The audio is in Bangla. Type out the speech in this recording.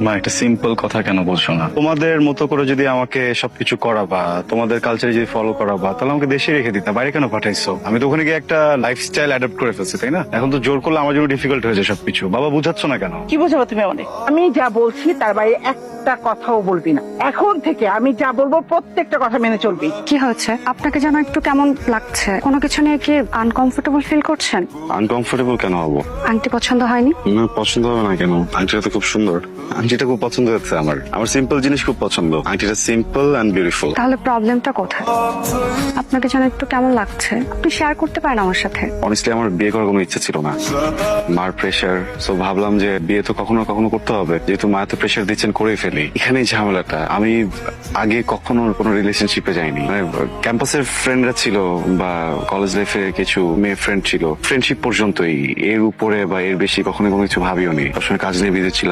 মা একটা সিম্পল কথা কেন বলছো না? তোমাদের মতো করে যদি আমাকে সবকিছু করাবা, তোমাদের কালচারে যদি ফলো করাবা, তাহলে আমাকে দেশে রেখে দিতা, বাইরে কেন পাঠাইছো? আমি তো ওখানে গিয়ে একটা লাইফস্টাইল অ্যাডাপ্ট করে ফেলছি, তাই না? এখন তো জোর করলে আমার জন্য ডিফিকাল্ট হয়েছে সবকিছু। বাবা বুঝাচ্ছ না কেন? কি বোঝাবো তুমি অনেক? আমি যা বলছি তার বাইরে একটা কথাও বলবি না। এখন থেকে আমি যা বলবো প্রত্যেকটা কথা মেনে চলবি। কি হয়েছে? আপনাকে যেন একটু কেমন লাগছে। কোনো কিছু নিয়ে কি আনকমফোর্টেবল ফিল করছেন? আনকমফোর্টেবল কেন হবো? আংটি পছন্দ হয়নি? না, পছন্দ হবে না কেন? আংটিটা তো খুব সুন্দর। আংটিটা খুব পছন্দ হচ্ছে আমার। আমার সিম্পল জিনিস খুব পছন্দ। আংটিটা সিম্পল এন্ড বিউটিফুল। তাহলে প্রবলেমটা কোথায়? আপনাকে যেন একটু কেমন লাগছে, আপনি শেয়ার করতে পারেন আমার সাথে। অনেস্টলি আমার বিয়ে করার কোনো ইচ্ছা ছিল না, মার প্রেশার। সো ভাবলাম যে বিয়ে তো কখনো কখনো করতে হবে, যেহেতু মা তো প্রেশার দিচ্ছেন করেই ফেলি। এখানেই ঝামেলাটা। আমি আগে কখনো কোনো রিলেশনশিপে যাইনি। মানে ক্যাম্পাসের ফ্রেন্ডরা ছিল বা কলেজ লাইফে কিছু মেয়ে ফ্রেন্ড ছিল, ফ্রেন্ডশিপ পর্যন্তই। এর উপরে বা এর বেশি কখনো কোনো কিছু ভাবিও নি। সবসময় কাজ নিয়ে বিজি ছিলাম।